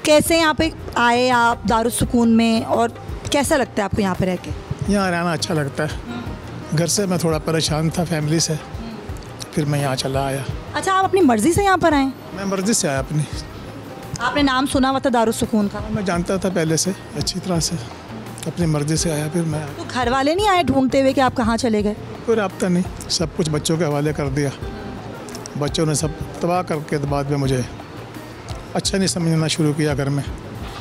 कैसे यहाँ पे आए आप दारुस्सूकून में, और कैसा लगता है आपको यहाँ पे रह के? यहाँ रहना अच्छा लगता है। घर से मैं थोड़ा परेशान था फैमिली से, फिर मैं यहाँ चला आया। अच्छा, आप अपनी मर्ज़ी से यहाँ पर आए? मैं मर्ज़ी से आया अपनी। आपने नाम सुना हुआ था दारुस्सूकून का? मैं जानता था पहले से अच्छी तरह से, अपनी मर्ज़ी से आया। फिर मैं तो घर वाले नहीं आए ढूंढते हुए कि आप कहाँ चले गए? कोई रब्ता नहीं, सब कुछ बच्चों के हवाले कर दिया। बच्चों ने सब तबाह करके बाद में मुझे अच्छा नहीं समझना शुरू किया घर में।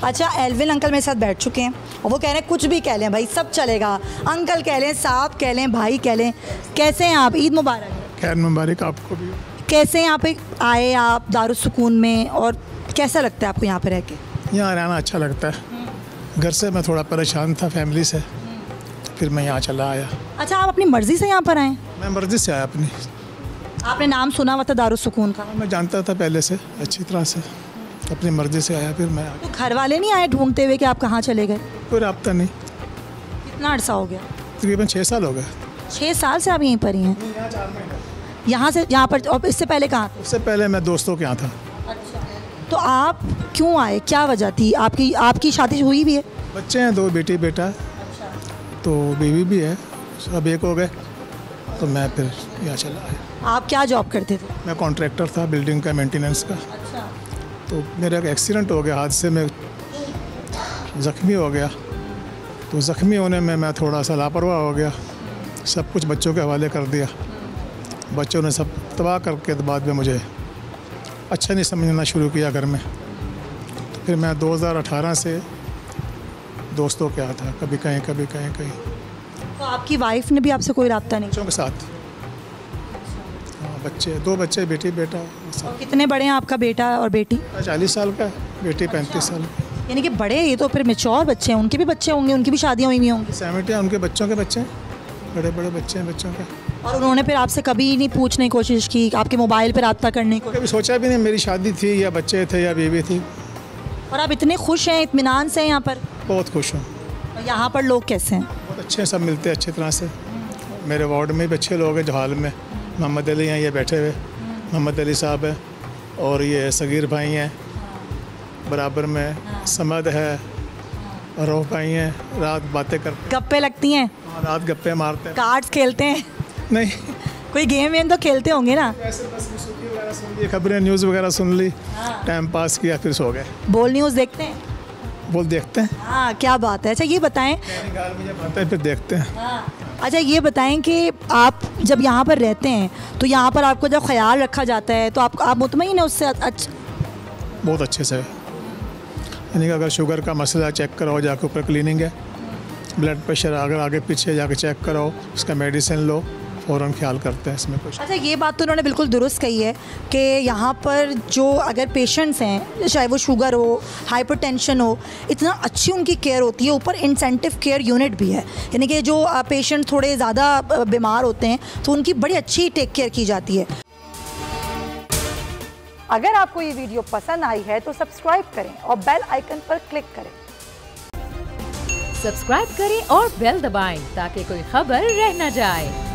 अच्छा, एल्विन अंकल मेरे साथ बैठ चुके हैं और वो कह रहे हैं कुछ भी कह लें भाई, सब चलेगा। अंकल कह लें, साहब कह लें, भाई कह लें। कैसे हैं आप? ईद मुबारक। खैर मुबारक आपको भी। कैसे यहाँ पे आए आप दारुस्सूकून में, और कैसा लगता है आपको यहाँ पे रह के? यहाँ रहना अच्छा लगता है। घर से मैं थोड़ा परेशान था फैमिली से, फिर मैं यहाँ चला आया। अच्छा, आप अपनी मर्ज़ी से यहाँ पर आए? मैं मर्ज़ी से आया अपनी। आपने नाम सुना हुआ था दारुस्सूकून का? मैं जानता था पहले से अच्छी तरह से, अपनी मर्ज़ी से आया। फिर मैं तो घर वाले नहीं आए ढूंढते हुए कि आप कहाँ चले गए? कोई रब्ता नहीं। कितना अर्सा हो गया? तकरीबन 6 साल हो गए। 6 साल से आप यहीं पर ही हैं? यहाँ से यहाँ पर, और इससे पहले कहाँ थे? उससे पहले मैं दोस्तों के यहाँ था। अच्छा, तो आप क्यों आए? क्या वजह थी? आपकी शादी हुई भी है? बच्चे हैं 2, बेटी बेटा। अच्छा। तो बीवी भी है, सब एक हो गए। तो मैं फिर यहाँ चला आया। आप क्या जॉब करते थे? मैं कॉन्ट्रैक्टर था बिल्डिंग का, मेंटेनेंस का। अच्छा। तो मेरा एक एक्सीडेंट हो गया, हादसे में ज़ख्मी हो गया। तो ज़ख्मी होने में मैं थोड़ा सा लापरवाह हो गया, सब कुछ बच्चों के हवाले कर दिया। बच्चों ने सब तबाह करके बाद में मुझे अच्छा नहीं समझना शुरू किया घर में। तो फिर मैं 2018 से दोस्तों के यहाँ था, कभी कहीं कभी कहीं कहीं। तो आपकी वाइफ ने भी आपसे कोई रब्ता नहीं? बच्चों के साथ। हाँ, बच्चे 2 बच्चे, बेटी बेटा। और कितने बड़े हैं आपका बेटा और बेटी? 40 साल का, बेटी 35 साल की। यानी कि बड़े, ये तो फिर मैच्योर बच्चे हैं। उनके भी बच्चे होंगे, उनकी भी शादियाँ हुई होंगी? 70 हैं उनके बच्चों के बच्चे, बड़े बड़े बच्चे हैं बच्चों के। और उन्होंने फिर आपसे कभी नहीं पूछने की कोशिश की, आपके मोबाइल पर रब्ता करने की? कभी सोचा भी नहीं मेरी शादी थी या बच्चे थे या बीवी थी। और आप इतने खुश हैं, इत्मीनान से हैं यहाँ पर? बहुत खुश हूँ। और यहाँ पर लोग कैसे हैं? बहुत अच्छे, सब मिलते हैं अच्छी तरह से। मेरे वार्ड में भी अच्छे लोग हैं। जो हाल में मोहम्मद अली हैं, ये बैठे हुए मोहम्मद अली साहब हैं, और ये सगीर भाई हैं, बराबर में समद है, रऊफ भाई हैं। रात बातें करते, गप्पे लगती हैं? रात गप्पे मारते हैं। कार्ड्स खेलते हैं? नहीं, कोई गेम वेम तो खेलते होंगे ना? ऐसे बस मौसीकी वगैरह सुन ली, खबरें न्यूज़ वगैरह सुन ली, टाइम पास किया, फिर सो गए। बोल न्यूज़ देखते हैं? बोल देखते हैं। हाँ, क्या बात है। अच्छा, ये बताएं। आता है फिर देखते हैं। अच्छा, ये बताएं कि आप जब यहाँ पर रहते हैं तो यहाँ पर आपको जब ख्याल रखा जाता है तो आप मुतमईन हैं उससे? अच्छा, बहुत अच्छे से। यानी कि अगर शुगर का मसला चेक कराओ, जाके ऊपर क्लिनिक है। ब्लड प्रेशर अगर आगे पीछे जाके चेक कराओ, उसका मेडिसिन लो, फ़ौरन ख्याल करते हैं इसमें कुछ। अच्छा, ये बात तो उन्होंने बिल्कुल दुरुस्त कही है कि यहाँ पर जो अगर पेशेंट्स हैं, चाहे वो शुगर हो, हाइपरटेंशन हो, इतना अच्छी उनकी केयर होती है। ऊपर इंसेंटिव केयर यूनिट भी है, यानी कि जो पेशेंट थोड़े ज़्यादा बीमार होते हैं तो उनकी बड़ी अच्छी टेक केयर की जाती है। अगर आपको ये वीडियो पसंद आई है तो सब्सक्राइब करें और बेल आइकन पर क्लिक करें। सब्सक्राइब करें और बेल दबाएं ताकि कोई खबर रह न जाए।